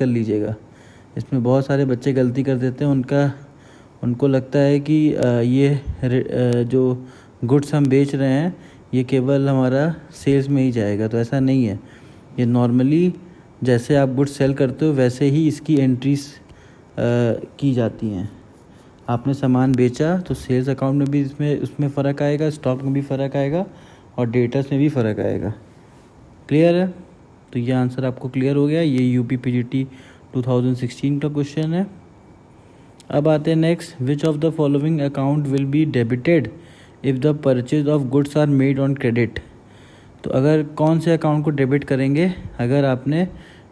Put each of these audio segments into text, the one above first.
कर लीजिएगा। इसमें बहुत सारे बच्चे गलती कर देते हैं, उनको लगता है कि जो गुड्स हम बेच रहे हैं ये केवल हमारा सेल्स में ही जाएगा, तो ऐसा नहीं है। ये नॉर्मली जैसे आप गुड्स सेल करते हो वैसे ही इसकी एंट्रीज की जाती हैं। आपने सामान बेचा तो सेल्स अकाउंट में भी उसमें फ़र्क आएगा, स्टॉक में भी फ़र्क आएगा और डेटर्स में भी फ़र्क आएगा। क्लियर है? तो ये आंसर आपको क्लियर हो गया। ये यूपी पीजीटी 2016 का क्वेश्चन है। अब आते हैं next, which of the following account will be debited if the purchase of goods are made on credit. तो अगर कौन से अकाउंट को डेबिट करेंगे अगर आपने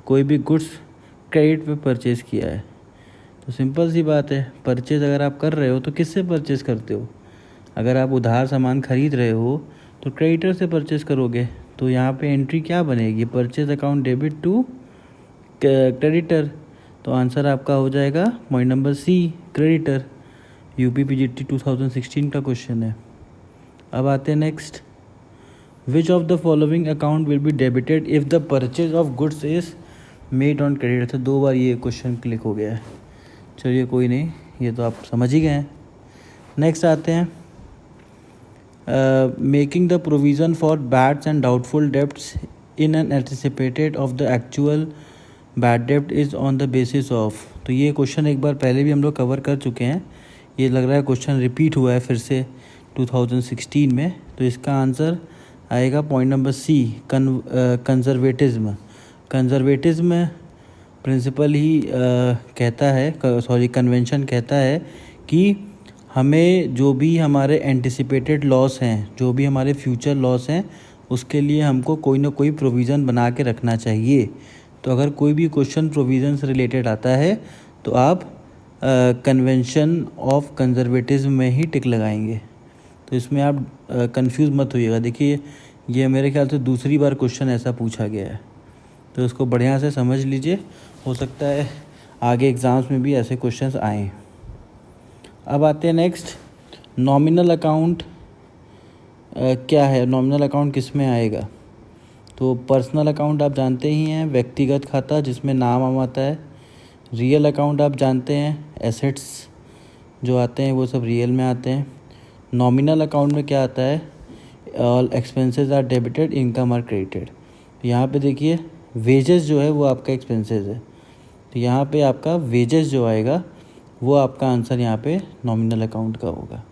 कोई भी गुड्स क्रेडिट पे परचेज़ किया है। तो सिंपल सी बात है, परचेज़ अगर आप कर रहे हो तो किससे परचेज़ करते हो? अगर आप उधार सामान खरीद रहे हो तो क्रेडिटर से परचेज़ करोगे। तो यहाँ पे एंट्री क्या बनेगी? Purchase account debit to creditor. तो आंसर आपका हो जाएगा point number C, creditor. UP PGT 2016 का क्वेश्चन है। अब आते हैं next, which of the following account will be debited if the purchase of goods is made on credit. तो 2 बार ये क्वेश्चन क्लिक हो गया है, चलिए कोई नहीं, ये तो आप समझ ही गए हैं। नेक्स्ट आते हैं, making the provision for bads and doubtful debts in an anticipated of the actual bad डेब्ट is on the basis of. तो ये क्वेश्चन एक बार पहले भी हम लोग कवर कर चुके हैं, ये लग रहा है क्वेश्चन रिपीट हुआ है फिर से 2016 में। तो इसका आंसर आएगा point number C, conservatism. Conservatism principle ही कहता है, कन्वेंशन कहता है कि हमें जो भी हमारे एंटिसिपेटेड लॉस हैं, जो भी हमारे फ्यूचर लॉस हैं, उसके लिए हमको कोई ना कोई प्रोविज़न बना के रखना चाहिए। तो अगर कोई भी क्वेश्चन प्रोविज़न से रिलेटेड आता है तो आप कन्वेंशन ऑफ कंजर्वेटिज्म में ही टिक लगाएंगे। तो इसमें आप कंफ्यूज मत होइएगा। देखिए ये मेरे ख्याल से दूसरी बार क्वेश्चन ऐसा पूछा गया है, तो इसको बढ़िया से समझ लीजिए, हो सकता है आगे एग्ज़ाम्स में भी ऐसे क्वेश्चंस आएँ। अब आते हैं नेक्स्ट, नॉमिनल अकाउंट क्या है? नॉमिनल अकाउंट किस में आएगा? तो पर्सनल अकाउंट आप जानते ही हैं, व्यक्तिगत खाता जिसमें नाम आता है। रियल अकाउंट आप जानते हैं, एसेट्स जो आते हैं वो सब रियल में आते हैं। नॉमिनल अकाउंट में क्या आता है? All expenses are debited, income are credited. तो यहाँ पे देखिए वेजेस जो है वो आपका एक्सपेंसेस है, तो यहाँ पे आपका वेजेस जो आएगा वो आपका आंसर यहाँ पे नॉमिनल अकाउंट का होगा।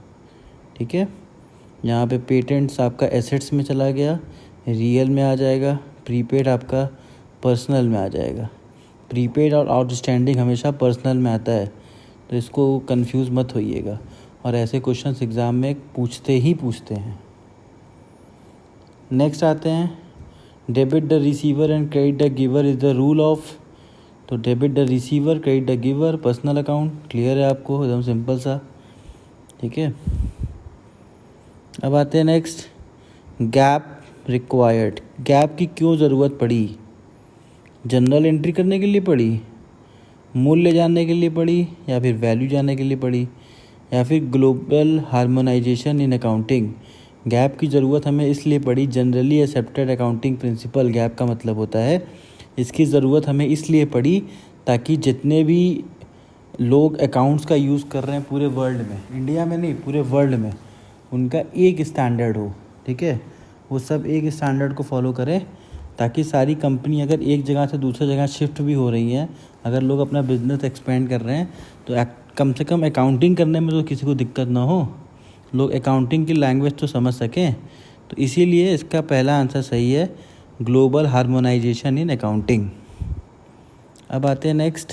ठीक है, यहाँ पे पेटेंट्स आपका एसेट्स में चला गया, रियल में आ जाएगा। प्रीपेड आपका पर्सनल में आ जाएगा। प्रीपेड और आउटस्टैंडिंग हमेशा पर्सनल में आता है, तो इसको कंफ्यूज मत होइएगा, और ऐसे क्वेश्चंस एग्ज़ाम में पूछते हैं। नेक्स्ट आते हैं, debit the receiver and credit the giver is the rule of. तो debit the receiver, credit the giver, personal account. Clear है आपको? एकदम सिंपल सा। ठीक है, अब आते हैं नेक्स्ट, गैप रिक्वायर्ड। गैप की क्यों ज़रूरत पड़ी? जनरल एंट्री करने के लिए पड़ी, मूल्य जानने के लिए पड़ी, या फिर वैल्यू जानने के लिए पड़ी, या फिर global harmonisation in accounting. Gap की ज़रूरत हमें इसलिए पड़ी, generally accepted accounting principle gap का मतलब होता है। इसकी ज़रूरत हमें इसलिए पड़ी ताकि जितने भी लोग अकाउंट्स का यूज़ कर रहे हैं पूरे वर्ल्ड में, इंडिया में नहीं पूरे वर्ल्ड में, उनका एक स्टैंडर्ड हो। ठीक है, वो सब एक स्टैंडर्ड को फॉलो करें, ताकि सारी कंपनी अगर एक जगह से दूसरी जगह शिफ्ट भी हो रही हैं, अगर लोग अपना बिजनेस एक्सपेंड कर रहे हैं, तो कम से कम अकाउंटिंग करने में तो किसी को दिक्कत ना हो, लोग अकाउंटिंग की लैंग्वेज तो समझ सकें। तो इसीलिए इसका पहला आंसर सही है, ग्लोबल हार्मोनाइजेशन इन अकाउंटिंग। अब आते हैं नेक्स्ट,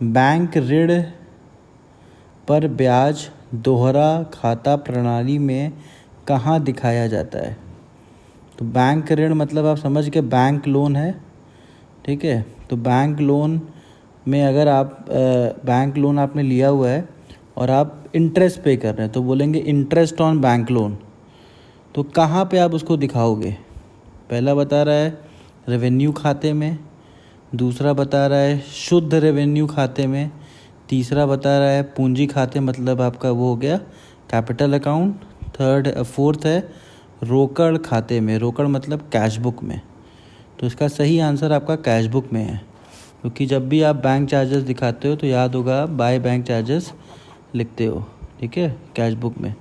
बैंक ऋण पर ब्याज दोहरा खाता प्रणाली में कहाँ दिखाया जाता है? तो बैंक ऋण मतलब आप समझ के बैंक लोन है। ठीक है, तो बैंक लोन में अगर आप बैंक लोन आपने लिया हुआ है और आप इंटरेस्ट पे कर रहे हैं, तो बोलेंगे इंटरेस्ट ऑन बैंक लोन। तो कहाँ पे आप उसको दिखाओगे? पहला बता रहा है रेवेन्यू खाते में, दूसरा बता रहा है शुद्ध रेवेन्यू खाते में, तीसरा बता रहा है पूंजी खाते, मतलब आपका वो हो गया कैपिटल अकाउंट, फोर्थ है रोकड़ खाते में, रोकड़ मतलब कैश बुक में। तो इसका सही आंसर आपका कैश बुक में है। क्योंकि जब भी आप बैंक चार्जेस दिखाते हो तो याद होगा आप बाय बैंक चार्जेस लिखते हो, ठीक है, कैश बुक में,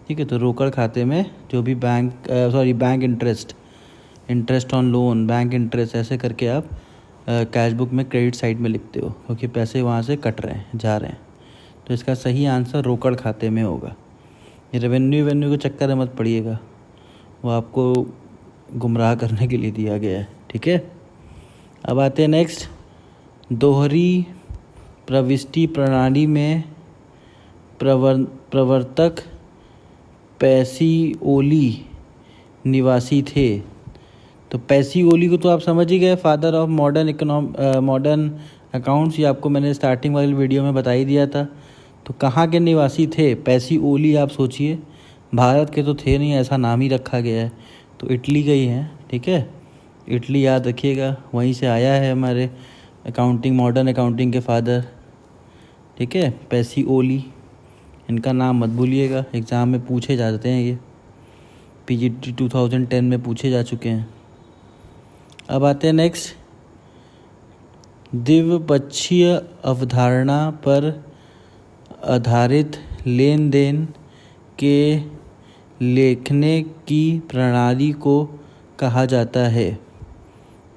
ठीक है। तो रोकड़ खाते में जो भी bank interest on loan, bank interest, ऐसे करके आप कैश बुक में क्रेडिट साइड में लिखते हो, क्योंकि पैसे वहाँ से कट रहे हैं, जा रहे हैं। तो इसका सही आंसर रोकड़ खाते में होगा। ये रेवेन्यू के चक्कर में मत पड़िएगा, वो आपको गुमराह करने के लिए दिया गया है, ठीक है। अब आते हैं नेक्स्ट, दोहरी प्रविष्टि प्रणाली में प्रवर्तक पैसिओली निवासी थे। तो पैसिओली को तो आप समझ ही गए, फादर ऑफ मॉडर्न अकाउंट्स, ये आपको मैंने स्टार्टिंग वाली वीडियो में बता ही दिया था। तो कहाँ के निवासी थे पैसिओली? आप सोचिए, भारत के तो थे नहीं, ऐसा नाम ही रखा गया है, तो इटली के ही हैं, ठीक है। इटली याद रखिएगा, वहीं से आया है हमारे मॉडर्न अकाउंटिंग के फादर, ठीक है, पैसिओली। इनका नाम मत भूलिएगा, एग्ज़ाम में पूछे जाते हैं, ये पीजीटी 2010 में पूछे जा चुके हैं। अब आते हैं नेक्स्ट, द्विपक्षीय अवधारणा पर आधारित लेन देन के लेखने की प्रणाली को कहा जाता है।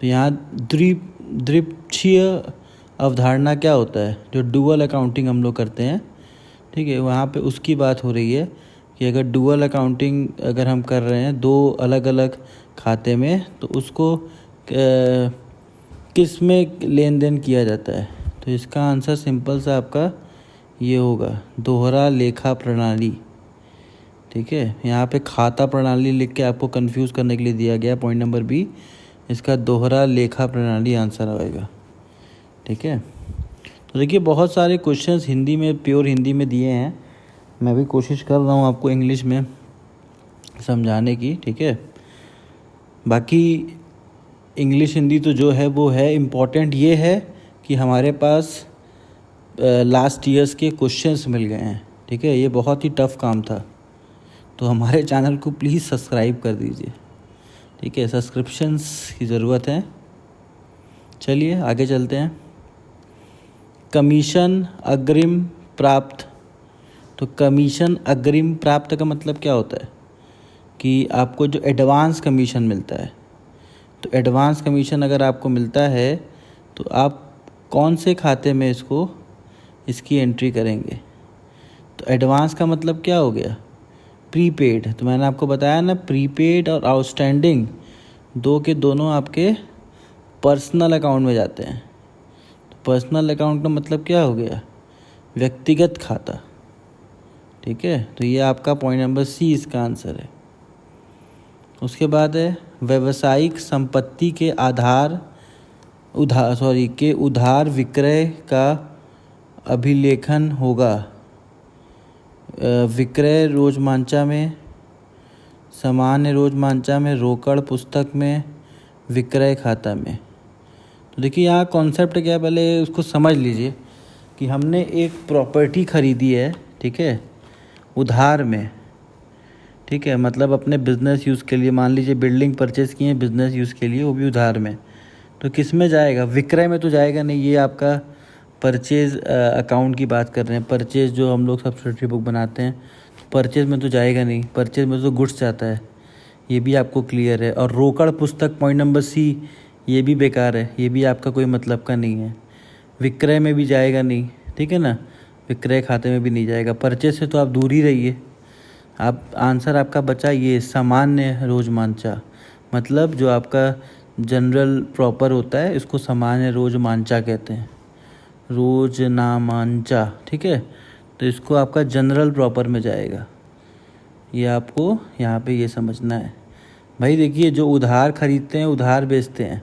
तो यहाँ द्विपक्षीय अवधारणा क्या होता है? जो डुअल अकाउंटिंग हम लोग करते हैं, ठीक है, वहाँ पे उसकी बात हो रही है कि अगर डुअल अकाउंटिंग अगर हम कर रहे हैं दो अलग अलग खाते में, तो उसको किस में लेन देन किया जाता है? तो इसका आंसर सिंपल सा आपका ये होगा, दोहरा लेखा प्रणाली, ठीक है। यहाँ पे खाता प्रणाली लिख के आपको कंफ्यूज करने के लिए दिया गया, पॉइंट नंबर बी, इसका दोहरा लेखा प्रणाली आंसर आएगा, ठीक है। तो देखिए बहुत सारे क्वेश्चंस हिंदी में, प्योर हिंदी में दिए हैं, मैं भी कोशिश कर रहा हूँ आपको इंग्लिश में समझाने की, ठीक है। बाकी इंग्लिश हिंदी तो जो है वो है, इम्पॉर्टेंट ये है कि हमारे पास लास्ट ईयर्स के क्वेश्चंस मिल गए हैं, ठीक है। ये बहुत ही टफ़ काम था, तो हमारे चैनल को प्लीज़ सब्सक्राइब कर दीजिए, ठीक है, सब्सक्रिप्शंस की ज़रूरत है। चलिए आगे चलते हैं। कमीशन अग्रिम प्राप्त। तो कमीशन अग्रिम प्राप्त का मतलब क्या होता है? कि आपको जो एडवांस कमीशन मिलता है, तो एडवांस कमीशन अगर आपको मिलता है तो आप कौन से खाते में इसकी एंट्री करेंगे? तो एडवांस का मतलब क्या हो गया? प्रीपेड। तो मैंने आपको बताया ना, प्रीपेड और आउटस्टैंडिंग दो के दोनों आपके पर्सनल अकाउंट में जाते हैं। तो पर्सनल अकाउंट का मतलब क्या हो गया? व्यक्तिगत खाता, ठीक है। तो ये आपका पॉइंट नंबर सी इसका आंसर है। उसके बाद है व्यावसायिक संपत्ति के उधार विक्रय का अभिलेखन होगा। विक्रय रोजमांचा में, सामान्य रोजमांचा में, रोकड़ पुस्तक में, विक्रय खाता में। तो देखिए यहाँ कॉन्सेप्ट क्या है, पहले उसको समझ लीजिए कि हमने एक प्रॉपर्टी ख़रीदी है, ठीक है, उधार में, ठीक है, मतलब अपने बिज़नेस यूज़ के लिए, मान लीजिए बिल्डिंग परचेज़ किए बिज़नेस यूज़ के लिए, वो भी उधार में। तो किस में जाएगा? विक्रय में तो जाएगा नहीं, ये आपका परचेज़ अकाउंट की बात कर रहे हैं। परचेज़ जो हम लोग सब्सिडरी बुक बनाते हैं, परचेज़ में तो जाएगा नहीं, परचेज़ में तो गुड्स जाता है, ये भी आपको क्लियर है। और रोकड़ पुस्तक पॉइंट नंबर सी, ये भी बेकार है, ये भी आपका कोई मतलब का नहीं है। विक्रय में भी जाएगा नहीं, ठीक है ना, विक्रय खाते में भी नहीं जाएगा। परचेज़ से तो आप दूर ही रहिए। आप आंसर आपका बचा ये सामान्य रोजमांचा, मतलब जो आपका जनरल प्रॉपर होता है, इसको सामान्य रोजमांचा कहते हैं, रोजनामांचा, ठीक है। तो इसको आपका जनरल प्रॉपर में जाएगा, ये आपको यहाँ पे ये समझना है। भाई देखिए, जो उधार खरीदते हैं उधार बेचते हैं,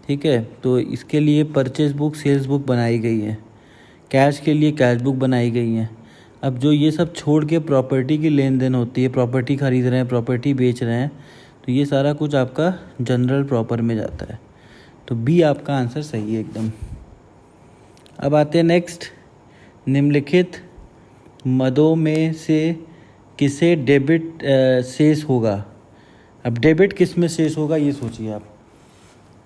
ठीक है, तो इसके लिए परचेज बुक, सेल्स बुक बनाई गई है, कैश के लिए कैश बुक बनाई गई है। अब जो ये सब छोड़ के प्रॉपर्टी की लेन देन होती है, प्रॉपर्टी खरीद रहे हैं, प्रॉपर्टी बेच रहे हैं, तो ये सारा कुछ आपका जनरल प्रॉपर में जाता है। तो बी आपका आंसर सही है एकदम। अब आते हैं नेक्स्ट, निम्नलिखित मदों में से किसे डेबिट शेष होगा? अब डेबिट किस में शेष होगा ये सोचिए आप,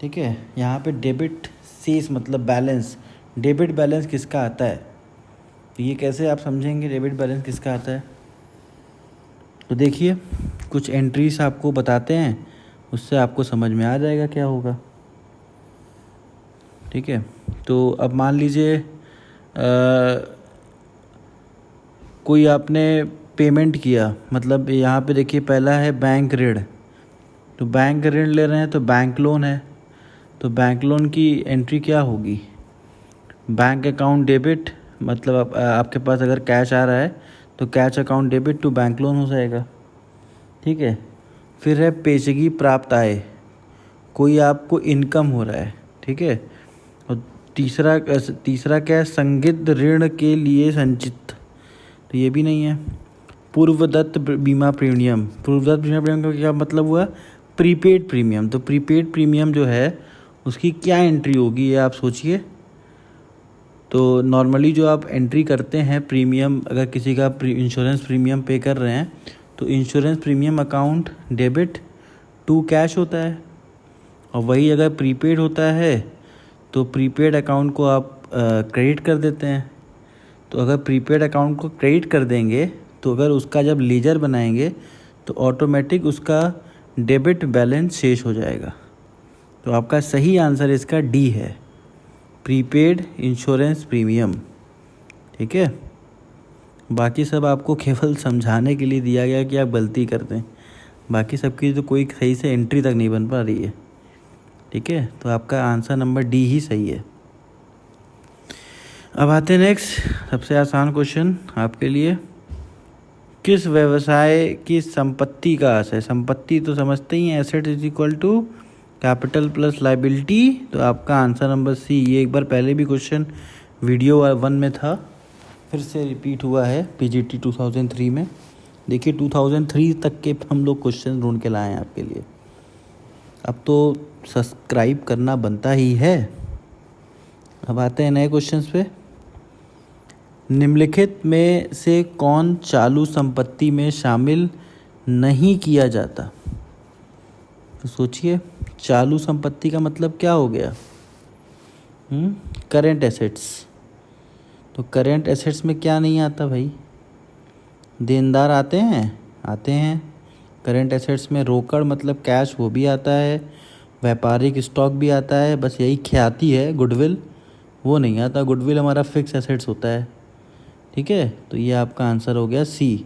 ठीक है। यहाँ पे डेबिट शेष मतलब बैलेंस, डेबिट बैलेंस किसका आता है, तो ये कैसे आप समझेंगे डेबिट बैलेंस किसका आता है। तो देखिए कुछ एंट्रीज आपको बताते हैं, उससे आपको समझ में आ जाएगा क्या होगा। ठीक है, तो अब मान लीजिए कोई आपने पेमेंट किया, मतलब यहाँ पे देखिए पहला है बैंक ऋण, तो बैंक ऋण ले रहे हैं तो बैंक लोन है, तो बैंक लोन की एंट्री क्या होगी, बैंक अकाउंट डेबिट, मतलब आपके पास अगर कैश आ रहा है तो cash account debit to bank loan हो जाएगा। ठीक है, फिर है पेशगी प्राप्त आय, कोई आपको इनकम हो रहा है। ठीक है, और तीसरा क्या है, संदिग्ध ऋण के लिए संचित, तो ये भी नहीं है। पूर्वदत्त बीमा प्रीमियम, पूर्वदत्त बीमा प्रीमियम का क्या मतलब हुआ, प्रीपेड प्रीमियम, तो प्रीपेड प्रीमियम जो है उसकी क्या एंट्री होगी ये आप सोचिए। तो नॉर्मली जो आप एंट्री करते हैं प्रीमियम, अगर किसी का इंश्योरेंस प्रीमियम पे कर रहे हैं तो insurance premium account debit to cash होता है, और वही अगर प्रीपेड होता है तो प्रीपेड अकाउंट को आप क्रेडिट कर देते हैं। तो अगर प्रीपेड अकाउंट को क्रेडिट कर देंगे तो अगर उसका जब लेजर बनाएंगे तो ऑटोमेटिक उसका डेबिट बैलेंस शेष हो जाएगा। तो आपका सही आंसर इसका डी है, प्रीपेड इंश्योरेंस प्रीमियम। ठीक है, बाकी सब आपको केवल समझाने के लिए दिया गया कि आप गलती कर दें, बाकी सबकी तो कोई सही से एंट्री तक नहीं बन पा रही है। ठीक है, तो आपका आंसर नंबर डी ही सही है। अब आते हैं नेक्स्ट, सबसे आसान क्वेश्चन आपके लिए, किस व्यवसाय की संपत्ति का आशय, संपत्ति तो समझते ही हैं, asset is equal to capital plus liability, तो आपका आंसर नंबर सी। ये एक बार पहले भी क्वेश्चन वीडियो 1 में था, फिर से रिपीट हुआ है पीजीटी 2003 में। देखिए 2003 तक के हम लोग क्वेश्चन ढूंढ के लाए हैं आपके लिए, अब तो सब्सक्राइब करना बनता ही है। अब आते हैं नए क्वेश्चंस पे, निम्नलिखित में से कौन चालू संपत्ति में शामिल नहीं किया जाता, तो सोचिए चालू संपत्ति का मतलब क्या हो गया, करेंट एसेट्स, तो करेंट एसेट्स में क्या नहीं आता भाई, देनदार आते हैं। करेंट एसेट्स में रोकड़ मतलब कैश वो भी आता है, व्यापारिक स्टॉक भी आता है, बस यही ख्याति है गुडविल वो नहीं आता, गुडविल हमारा फिक्स एसेट्स होता है। ठीक है, तो ये आपका आंसर हो गया सी,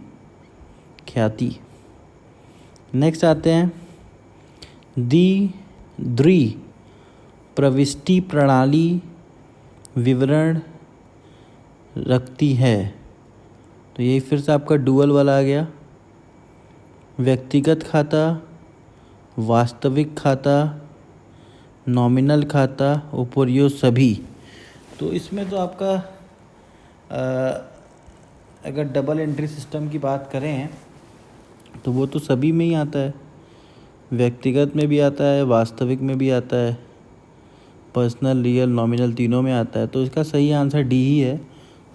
ख्याति। नेक्स्ट आते हैं, द्वि प्रविष्टि प्रणाली विवरण रखती है, तो ये फिर से आपका डुअल वाला आ गया, व्यक्तिगत खाता, वास्तविक खाता, नॉमिनल खाता, उपरियो सभी। तो इसमें तो आपका अगर डबल एंट्री सिस्टम की बात करें तो वो तो सभी में ही आता है, व्यक्तिगत में भी आता है, वास्तविक में भी आता है, पर्सनल, रियल, नॉमिनल तीनों में आता है, तो इसका सही आंसर डी ही है,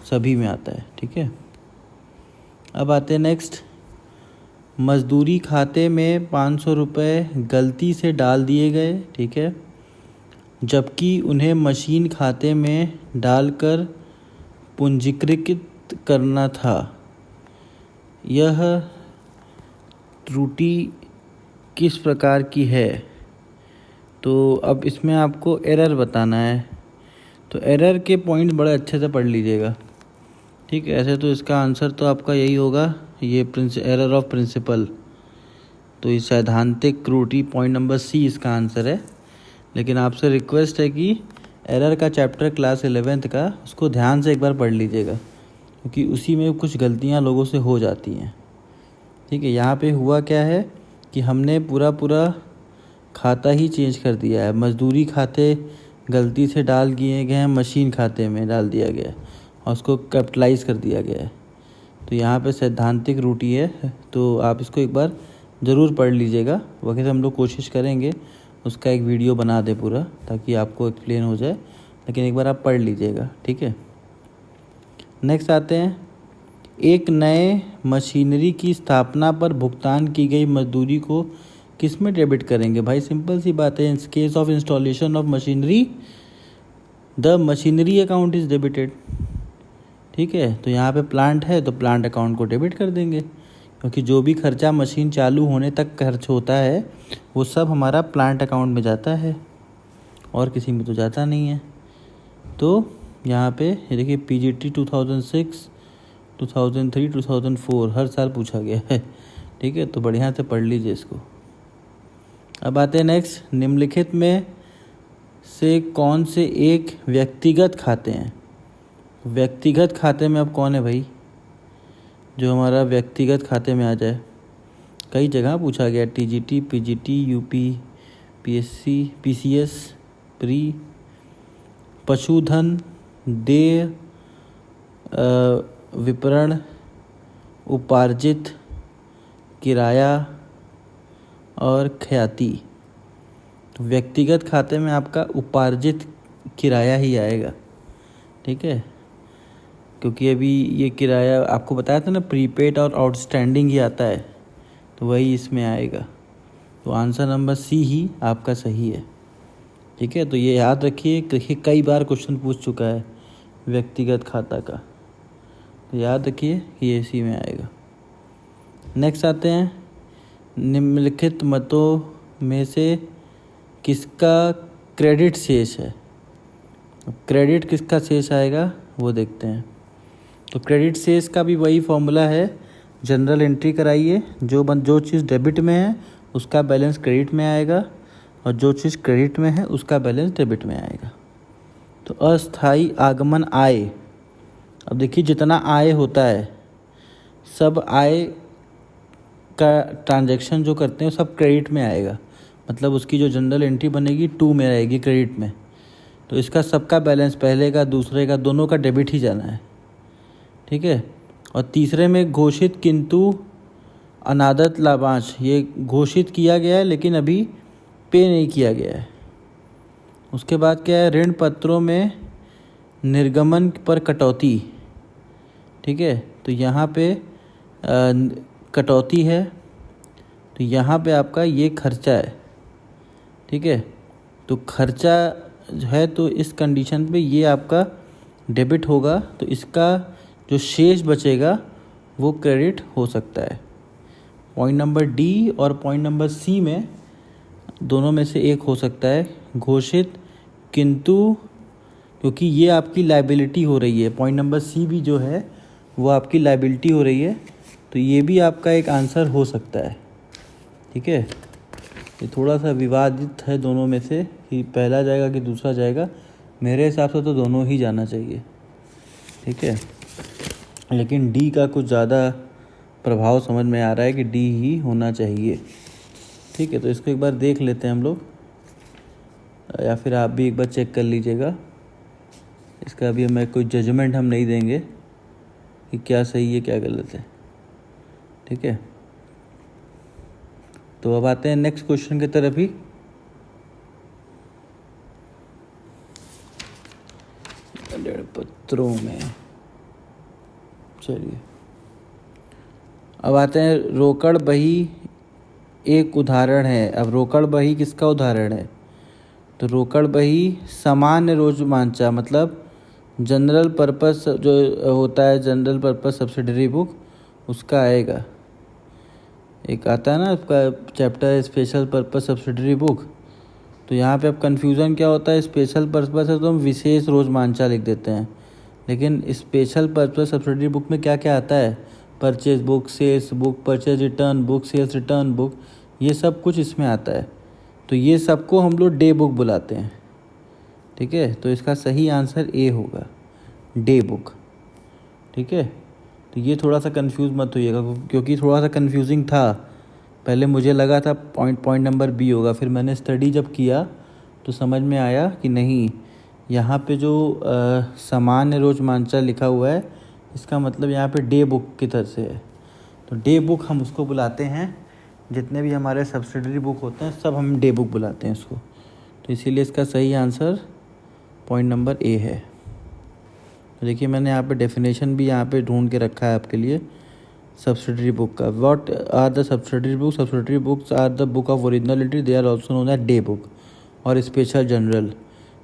सभी में आता है। ठीक है, अब आते हैं नेक्स्ट, मजदूरी खाते में 500 रुपये गलती से डाल दिए गए, ठीक है, जबकि उन्हें मशीन खाते में डालकर पूंजीकृत करना था, यह त्रुटि किस प्रकार की है। तो अब इसमें आपको एरर बताना है, तो एरर के पॉइंट बड़े अच्छे से पढ़ लीजिएगा। ठीक है, ऐसे तो इसका आंसर तो आपका यही होगा, ये एरर ऑफ प्रिंसिपल, तो ये सैद्धांतिक त्रुटि पॉइंट नंबर सी इसका आंसर है। लेकिन आपसे रिक्वेस्ट है कि एरर का चैप्टर क्लास 11th का उसको ध्यान से एक बार पढ़ लीजिएगा, क्योंकि उसी में कुछ गलतियां लोगों से हो जाती हैं। ठीक है, यहाँ पे हुआ क्या है कि हमने पूरा खाता ही चेंज कर दिया है, मजदूरी खाते गलती से डाल दिए गए हैं, मशीन खाते में डाल दिया गया है और उसको कैपिटलाइज कर दिया गया है। तो यहाँ पे सैद्धांतिक त्रुटि है, तो आप इसको एक बार ज़रूर पढ़ लीजिएगा। वैसे हम लोग कोशिश करेंगे उसका एक वीडियो बना दे पूरा, ताकि आपको एक्सप्लेन हो जाए, लेकिन एक बार आप पढ़ लीजिएगा। ठीक है, नेक्स्ट आते हैं, एक नए मशीनरी की स्थापना पर भुगतान की गई मजदूरी को किस में डेबिट करेंगे। भाई सिंपल सी बात है, in case of installation of machinery the machinery account is debited. ठीक है, तो यहाँ पे प्लांट है तो प्लांट अकाउंट को डेबिट कर देंगे, क्योंकि जो भी खर्चा मशीन चालू होने तक खर्च होता है वो सब हमारा प्लांट अकाउंट में जाता है और किसी में तो जाता नहीं है। तो यहाँ पे ये देखिए पीजीटी 2006, 2003, 2004 हर साल पूछा गया है। ठीक है, तो बढ़िया से पढ़ लीजिए इसको। अब आते हैं नेक्स्ट, निम्नलिखित में से कौन से एक व्यक्तिगत खाते हैं। व्यक्तिगत खाते में अब कौन है भाई जो हमारा व्यक्तिगत खाते में आ जाए। कई जगह पूछा गया, TGT, PGT, UP, PSC, PCS, pre, पशुधन, देय, विपणन, उपार्जित, किराया और ख्याति। तो व्यक्तिगत खाते में आपका उपार्जित किराया ही आएगा। ठीक है, क्योंकि अभी ये किराया आपको बताया था ना, प्रीपेड और आउटस्टैंडिंग ही आता है, तो वही इसमें आएगा। तो आंसर नंबर सी ही आपका सही है। ठीक है, तो ये याद रखिए, देखिए कई बार क्वेश्चन पूछ चुका है व्यक्तिगत खाता का, तो याद रखिए कि ये इसी में आएगा। नेक्स्ट आते हैं, निम्नलिखित मतों में से किसका क्रेडिट शेष है। क्रेडिट किसका शेष आएगा वो देखते हैं। तो क्रेडिट शेष का भी वही फॉर्मूला है, जनरल एंट्री कराइए, जो चीज़ डेबिट में है उसका बैलेंस क्रेडिट में आएगा और जो चीज़ क्रेडिट में है उसका बैलेंस डेबिट में आएगा। तो अस्थाई आगमन आय, अब देखिए जितना आय होता है सब आय का ट्रांजैक्शन जो करते हैं सब क्रेडिट में आएगा, मतलब उसकी जो जनरल एंट्री बनेगी 2 में रहेगी क्रेडिट में। तो इसका सबका बैलेंस पहले का दूसरे का दोनों का डेबिट ही जाना है। ठीक है, और तीसरे में घोषित किंतु अनादत लाभांश, ये घोषित किया गया है लेकिन अभी पे नहीं किया गया है। उसके बाद क्या है, ऋण पत्रों में निर्गमन पर कटौती। ठीक है, तो यहाँ पे कटौती है, तो यहाँ पे आपका ये खर्चा है। ठीक है, तो खर्चा जो है तो इस कंडीशन पे ये आपका डेबिट होगा, तो इसका जो शेष बचेगा वो क्रेडिट हो सकता है। पॉइंट नंबर डी और पॉइंट नंबर सी में दोनों में से एक हो सकता है घोषित किंतु, क्योंकि ये आपकी लायबिलिटी हो रही है। पॉइंट नंबर सी भी जो है वो आपकी लायबिलिटी हो रही है, तो ये भी आपका एक आंसर हो सकता है। ठीक है, ये थोड़ा सा विवादित है दोनों में से कि पहला जाएगा कि दूसरा जाएगा। मेरे हिसाब से तो दोनों ही जाना चाहिए। ठीक है, लेकिन डी का कुछ ज़्यादा प्रभाव समझ में आ रहा है कि डी ही होना चाहिए। ठीक है, तो इसको एक बार देख लेते हैं हम लोग, या फिर आप भी एक बार चेक कर लीजिएगा। इसका अभी हमें कोई जजमेंट हम नहीं देंगे कि क्या सही है क्या गलत है। ठीक है, तो अब आते हैं नेक्स्ट क्वेश्चन की तरफ ही। पत्रों में चलिए अब आते हैं, रोकड़ बही एक उदाहरण है। अब रोकड़ बही किसका उदाहरण है, तो रोकड़ बही सामान्य रोजमांचा, मतलब जनरल पर्पस जो होता है, जनरल पर्पस सब्सिडरी बुक, उसका आएगा। एक आता है ना उसका chapter special purpose subsidiary book, तो यहाँ पे अब कन्फ्यूज़न क्या होता है, स्पेशल पर्पस है तो हम विशेष रोजमांचा लिख देते हैं, लेकिन स्पेशल पर्पस सब्सिडरी बुक में क्या क्या आता है, purchase book, sales book, purchase return book, sales return book, ये सब कुछ इसमें आता है। तो ये सबको हम लोग डे बुक बुलाते हैं। ठीक है, तो इसका सही आंसर ए होगा, डे बुक। ठीक है, तो ये थोड़ा सा कंफ्यूज मत होइएगा, क्योंकि थोड़ा सा कंफ्यूजिंग था। पहले मुझे लगा था पॉइंट नंबर बी होगा, फिर मैंने स्टडी जब किया तो समझ में आया कि नहीं, यहाँ पे जो सामान्य रोजमांचा लिखा हुआ है इसका मतलब यहाँ पे डे बुक की तरह से है। तो डे बुक हम उसको बुलाते हैं, जितने भी हमारे सब्सिडरी बुक होते हैं सब हम डे बुक बुलाते हैं इसको। तो इसीलिए इसका सही आंसर पॉइंट नंबर ए है। तो देखिए मैंने यहाँ पे डेफिनेशन भी यहाँ पे ढूंढ के रखा है आपके लिए सब्सिडरी बुक का। What are the subsidiary book? Subsidiary books are the book of originality, they are also known as day book और स्पेशल जनरल।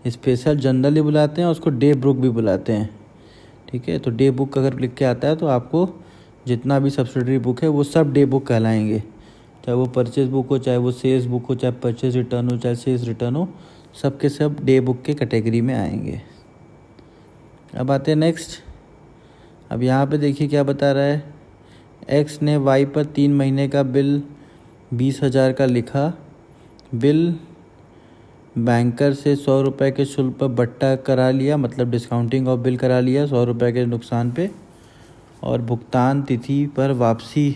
स्पेशल जनरली बुलाते हैं, उसको डे बुक भी बुलाते हैं। ठीक है, तो डे बुक अगर लिख के आता है तो आपको जितना भी सब्सिडरी बुक है वो सब डे बुक कहलाएंगे, चाहे वो परचेज बुक हो, चाहे वो सेल्स बुक हो, चाहे परचेज रिटर्न हो, चाहे सेल्स रिटर्न हो, सब के सब डे बुक के कैटेगरी में आएंगे। अब आते हैं नेक्स्ट। अब यहाँ पे देखिए क्या बता रहा है, एक्स ने वाई पर 3 महीने का बिल 20,000 का लिखा। बिल बैंकर से 100 रुपये के शुल्क पर बट्टा करा लिया, मतलब डिस्काउंटिंग ऑफ बिल करा लिया 100 रुपये के नुकसान पे, और भुगतान तिथि पर वापसी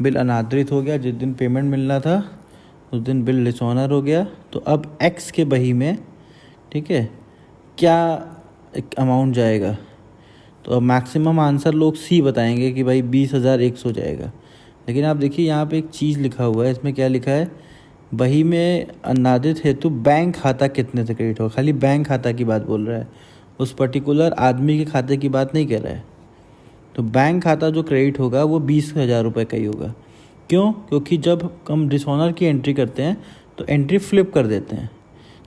बिल अनादृत हो गया। जिस दिन पेमेंट मिलना था उस दिन बिल डिसऑनर हो गया। तो अब एक्स के बही में, ठीक है, क्या अमाउंट जाएगा? तो अब मैक्सिमम आंसर लोग सी बताएंगे कि भाई 20,100 जाएगा। लेकिन आप देखिए यहाँ पे एक चीज़ लिखा हुआ है, इसमें क्या लिखा है, बही में अनादित हेतु बैंक खाता कितने से क्रेडिट होगा। खाली बैंक खाता की बात बोल रहा है, उस पर्टिकुलर आदमी के खाते की बात नहीं कर रहा है। तो बैंक खाता जो क्रेडिट होगा वो 20,000 रुपये का ही होगा। क्यों? क्योंकि जब हम डिसऑनर की एंट्री करते हैं तो एंट्री फ्लिप कर देते हैं।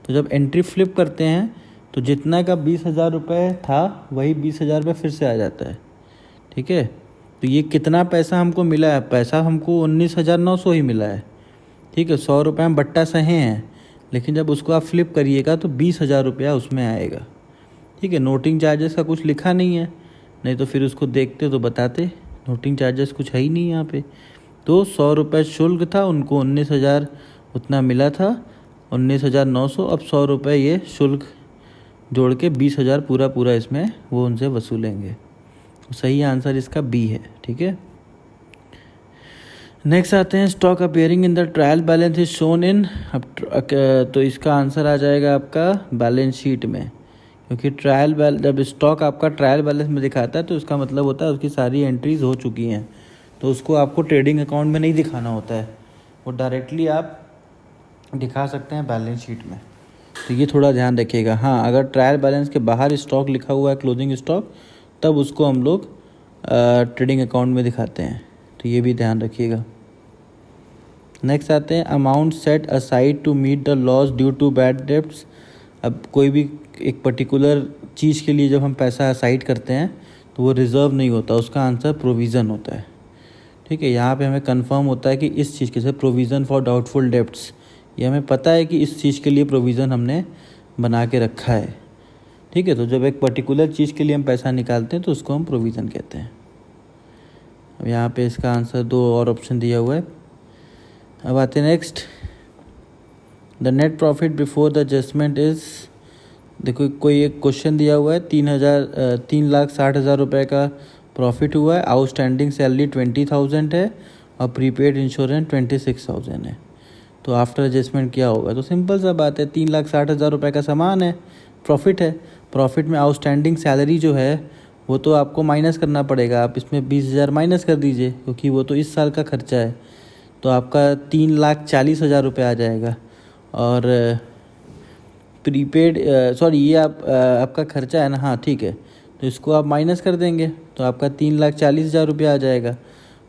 तो जब एंट्री फ्लिप करते हैं तो जितना का 20,000 रुपये था वही 20,000 रुपये फिर से आ जाता है। ठीक है, तो ये कितना पैसा हमको मिला है? पैसा हमको 19,900 ही मिला है। ठीक है, 100 रुपये हम बट्टा सहे हैं, लेकिन जब उसको आप फ्लिप करिएगा तो 20,000 रुपया उसमें आएगा। ठीक है, नोटिंग चार्जेस का कुछ लिखा नहीं है, नहीं तो फिर उसको देखते तो बताते। नोटिंग चार्जेस कुछ है ही नहीं यहाँ पे। तो 100 रुपये शुल्क था, उनको 19,000 उतना मिला था, 19,900। अब 100 रुपये ये शुल्क जोड़ के 20,000 पूरा इसमें वो उनसे वसूलेंगे। तो सही आंसर इसका बी है। ठीक है, नेक्स्ट आते हैं, stock appearing in the trial balance is shown in. अब तो इसका आंसर आ जाएगा आपका बैलेंस शीट में, क्योंकि जब स्टॉक आपका ट्रायल बैलेंस में दिखाता है तो उसका मतलब होता है उसकी सारी एंट्रीज हो चुकी हैं, तो उसको आपको ट्रेडिंग अकाउंट में नहीं दिखाना होता है, वो डायरेक्टली आप दिखा सकते हैं बैलेंस शीट में। तो ये थोड़ा ध्यान रखिएगा। हाँ, अगर ट्रायल बैलेंस के बाहर स्टॉक लिखा हुआ है क्लोजिंग स्टॉक, तब उसको हम लोग ट्रेडिंग अकाउंट में दिखाते हैं, तो ये भी ध्यान रखिएगा। नेक्स्ट आते हैं, amount set aside to meet the loss due to bad debts. अब कोई भी एक पर्टिकुलर चीज़ के लिए जब हम पैसा असाइड करते हैं तो वो रिज़र्व नहीं होता, उसका आंसर प्रोविज़न होता है। ठीक है, यहाँ पे हमें कंफर्म होता है कि इस चीज़ के से प्रोविज़न फॉर डाउटफुल डेब्ट्स, ये हमें पता है कि इस चीज़ के लिए प्रोविज़न हमने बना के रखा है। ठीक है, तो जब एक पर्टिकुलर चीज़ के लिए हम पैसा निकालते हैं तो उसको हम प्रोविज़न कहते हैं। अब यहाँ पे इसका आंसर 2 और ऑप्शन दिया हुआ है। अब आते हैं next, the net profit before the adjustment is. देखो कोई एक क्वेश्चन दिया हुआ है, 3,60,000 रुपये का प्रॉफिट हुआ है, आउटस्टैंडिंग सैलरी 20,000 है और प्रीपेड इंश्योरेंस 26,000 है। तो आफ्टर एडजस्टमेंट क्या होगा? तो सिंपल सा बात है, 3,60,000 रुपये का सामान है, प्रॉफिट है। प्रॉफिट में आउटस्टैंडिंग सैलरी जो है वो तो आपको माइनस करना पड़ेगा। आप इसमें 20,000 माइनस कर दीजिए, क्योंकि वो तो इस साल का खर्चा है। तो आपका 3,40,000 रुपये आ जाएगा। और प्रीपेड ये आपका खर्चा है ना, हाँ ठीक है, तो इसको आप माइनस कर देंगे तो आपका 3,40,000 रुपया आ जाएगा।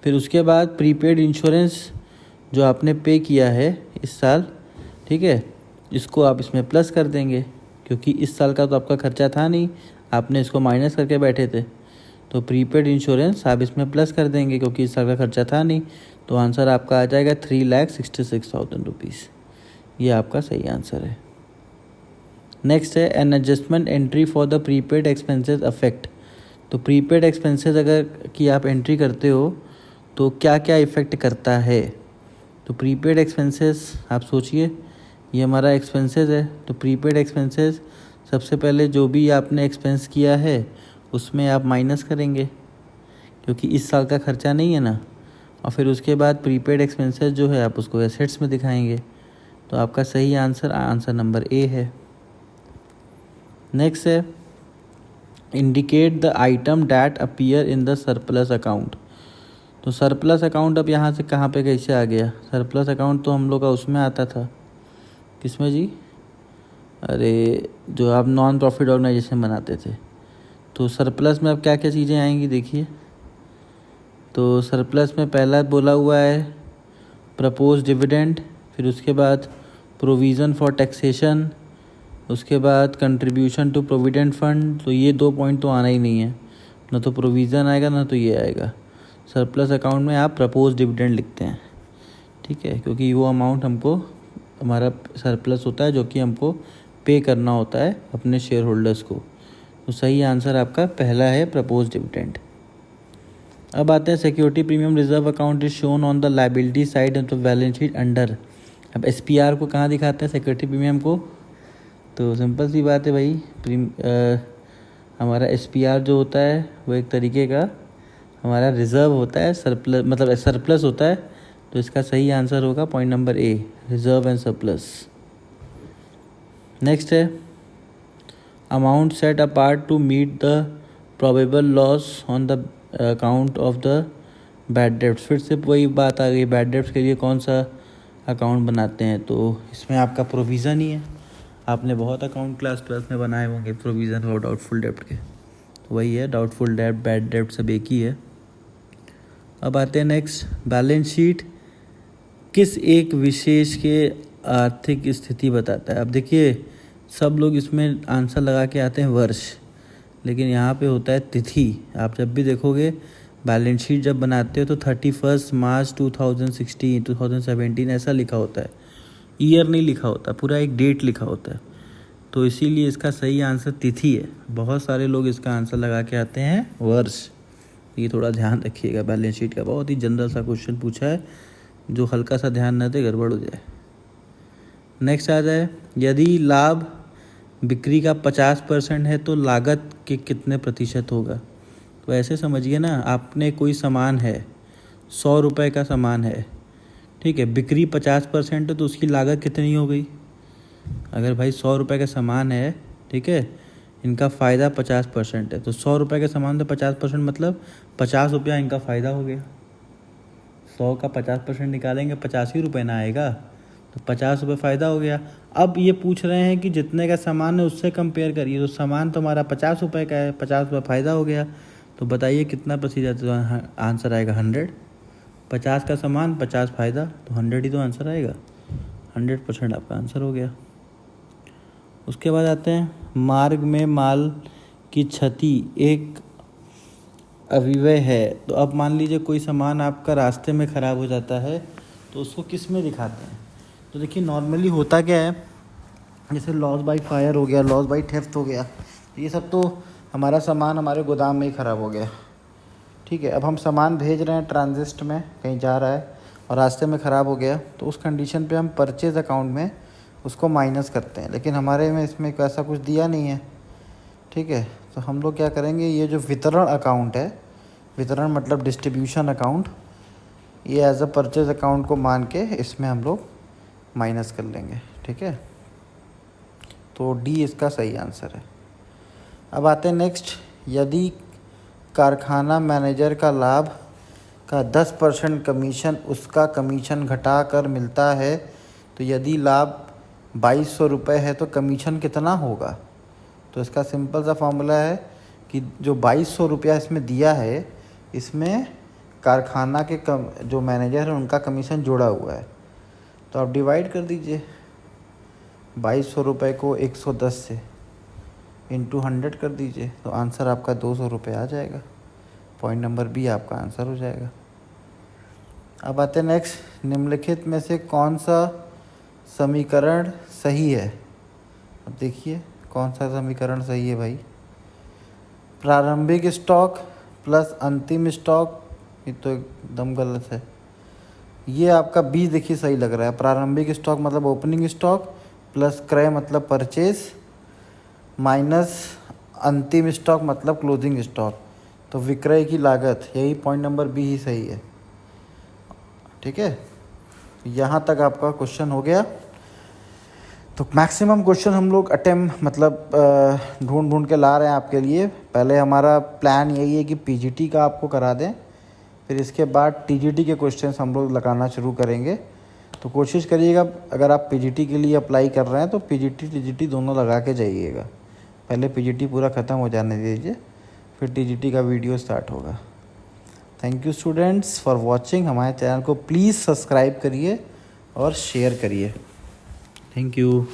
फिर उसके बाद प्रीपेड इंश्योरेंस जो आपने पे किया है इस साल, ठीक है, इसको आप इसमें प्लस कर देंगे, क्योंकि इस साल का तो आपका खर्चा था नहीं, आपने इसको माइनस करके बैठे थे। तो प्रीपेड इंश्योरेंस आप इसमें प्लस कर देंगे, क्योंकि इस साल का खर्चा था नहीं। तो आंसर आपका आ जाएगा 3,66,000 रुपीज़। ये आपका सही आंसर है। नेक्स्ट है, an adjustment entry for the prepaid expenses affect. तो प्रीपेड एक्सपेंसेस अगर की आप एंट्री करते हो तो क्या क्या इफ़ेक्ट करता है? तो प्रीपेड एक्सपेंसेस आप सोचिए, ये हमारा एक्सपेंसेस है, तो प्रीपेड एक्सपेंसेस सबसे पहले जो भी आपने एक्सपेंस किया है उसमें आप माइनस करेंगे, क्योंकि इस साल का खर्चा नहीं है ना। और फिर उसके बाद प्रीपेड एक्सपेंसेस जो है आप उसको एसेट्स में दिखाएंगे। तो आपका सही आंसर नंबर ए है। नेक्स्ट है, indicate the item that appear in the surplus account. तो सरप्लस अकाउंट अब यहाँ से कहाँ पे कैसे आ गया? सरप्लस अकाउंट तो हम लोग का उसमें आता था, किसमें जी? अरे जो आप नॉन प्रॉफिट ऑर्गेनाइजेशन बनाते थे। तो सरप्लस में अब क्या क्या चीज़ें आएंगी देखिए। तो सरप्लस में पहला बोला हुआ है प्रपोज डिविडेंड, फिर उसके बाद प्रोविज़न फॉर टैक्सेशन, उसके बाद कंट्रीब्यूशन टू प्रोविडेंट फंड, तो ये 2 पॉइंट तो आना ही नहीं है, ना तो प्रोविज़न आएगा ना तो ये आएगा। सरप्लस अकाउंट में आप प्रपोज डिविडेंड लिखते हैं, ठीक है, क्योंकि वो अमाउंट हमको हमारा सरप्लस होता है जो कि हमको पे करना होता है अपने शेयर होल्डर्स को। तो सही आंसर आपका पहला है, प्रपोज डिविडेंड। अब आते हैं security premium reserve account is shown on the liability side of the balance sheet under. अब SPR को कहाँ दिखाते हैं, सिक्योरिटी प्रीमियम को? तो सिंपल सी बात है भाई, हमारा SPR जो होता है वो एक तरीके का हमारा रिज़र्व होता है, सरप्लस मतलब सरप्लस होता है। तो इसका सही आंसर होगा point number A, reserve and surplus. Next है amount set apart to meet the probable loss on the account of the bad debts. फिर से वही बात आ गई, बैड डेब्ट्स के लिए कौन सा अकाउंट बनाते हैं? तो इसमें आपका प्रोविज़न ही है। आपने बहुत अकाउंट क्लास 12 में बनाए होंगे प्रोविज़न और डाउटफुल डेब्ट के, तो वही है, डाउटफुल डेब्ट बैड डेब्ट सब एक ही है। अब आते हैं नेक्स्ट, बैलेंस शीट किस एक विशेष के आर्थिक स्थिति बताता है? अब देखिए सब लोग इसमें आंसर लगा के आते हैं वर्ष, लेकिन यहाँ पे होता है तिथि। आप जब भी देखोगे बैलेंस शीट जब बनाते हो तो 31 मार्च 2016, 2017 ऐसा लिखा होता है, ईयर नहीं लिखा होता, पूरा एक डेट लिखा होता है। तो इसीलिए इसका सही आंसर तिथि है। बहुत सारे लोग इसका आंसर लगा के आते हैं वर्ष, ये थोड़ा ध्यान रखिएगा। बैलेंस शीट का बहुत ही जनरल सा क्वेश्चन पूछा है, जो हल्का सा ध्यान न दे गड़बड़ हो जाए। नेक्स्ट आ जाए, यदि लाभ बिक्री का 50% है तो लागत के कितने प्रतिशत होगा? तो ऐसे समझिए ना, आपने कोई सामान है, 100 रुपये का सामान है, ठीक है, बिक्री 50% है तो उसकी लागत कितनी हो गई? अगर भाई 100 रुपये का सामान है, ठीक है, इनका फ़ायदा 50% है, तो 100 रुपये के सामान तो 50% मतलब 50 रुपया इनका फ़ायदा हो गया। 100 का 50% निकालेंगे 85 ही रुपये ना आएगा, तो 50 रुपये फ़ायदा हो गया। अब ये पूछ रहे हैं कि जितने का सामान है उससे कंपेयर करिए, तो सामान तो हमारा 50 रुपये का है, 50 रुपये फ़ायदा हो गया, तो बताइए कितना प्रतिशत आंसर आएगा? 100। 50 का सामान 50 फ़ायदा, तो 100 ही तो आंसर आएगा। 100% आपका आंसर हो गया। उसके बाद आते हैं, मार्ग में माल की क्षति एक अव्यय है। तो अब मान लीजिए कोई सामान आपका रास्ते में ख़राब हो जाता है, तो उसको किस में दिखाते हैं? तो देखिए नॉर्मली होता क्या है, जैसे लॉस बाई फायर हो गया, लॉस बाई थेफ्ट हो गया, ये सब तो हमारा सामान हमारे गोदाम में ही ख़राब हो गया, ठीक है। अब हम सामान भेज रहे हैं ट्रांजिट में, कहीं जा रहा है और रास्ते में ख़राब हो गया, तो उस कंडीशन पे हम परचेज़ अकाउंट में उसको माइनस करते हैं, लेकिन हमारे में इसमें ऐसा कुछ दिया नहीं है, ठीक है। तो हम लोग क्या करेंगे, ये जो वितरण अकाउंट है, वितरण मतलब डिस्ट्रीब्यूशन अकाउंट, ये एज अ परचेज़ अकाउंट को मान के इसमें हम लोग माइनस कर लेंगे, ठीक है। तो डी इसका सही आंसर है। अब आते हैं नेक्स्ट, यदि कारखाना मैनेजर का लाभ का 10% कमीशन उसका कमीशन घटा कर मिलता है, तो यदि लाभ 2200 रुपये है तो कमीशन कितना होगा? तो इसका सिंपल सा फॉर्मूला है कि जो 2200 रुपया इसमें दिया है, इसमें कारखाना के जो मैनेजर है उनका कमीशन जुड़ा हुआ है, तो आप डिवाइड कर दीजिए 2200 रुपये को 110 से इंटू 100 कर दीजिए, तो आंसर आपका 200 रुपये आ जाएगा। पॉइंट नंबर बी आपका आंसर हो जाएगा। अब आते हैं नेक्स्ट, निम्नलिखित में से कौन सा समीकरण सही है? अब देखिए कौन सा समीकरण सही है भाई। प्रारंभिक स्टॉक प्लस अंतिम स्टॉक, ये तो एकदम गलत है। ये आपका बी देखिए सही लग रहा है। प्रारंभिक स्टॉक मतलब ओपनिंग स्टॉक प्लस क्रय मतलब परचेज माइनस अंतिम स्टॉक मतलब क्लोजिंग स्टॉक, तो विक्रय की लागत, यही पॉइंट नंबर बी ही सही है, ठीक है। यहाँ तक आपका क्वेश्चन हो गया। तो मैक्सिमम क्वेश्चन हम लोग मतलब ढूंढ के ला रहे हैं आपके लिए। पहले हमारा प्लान यही है कि पीजीटी का आपको करा दें, फिर इसके बाद टीजीटी के क्वेश्चंस हम लोग लगाना शुरू करेंगे। तो कोशिश करिएगा, अगर आप पीजीटी के लिए अप्लाई कर रहे हैं तो पीजीटी टीजीटी दोनों लगा के जाइएगा। पहले पीजीटी पूरा ख़त्म हो जाने दीजिए, फिर टीजीटी का वीडियो स्टार्ट होगा। Thank you students for watching. हमारे चैनल को प्लीज़ सब्सक्राइब करिए और शेयर करिए। Thank you.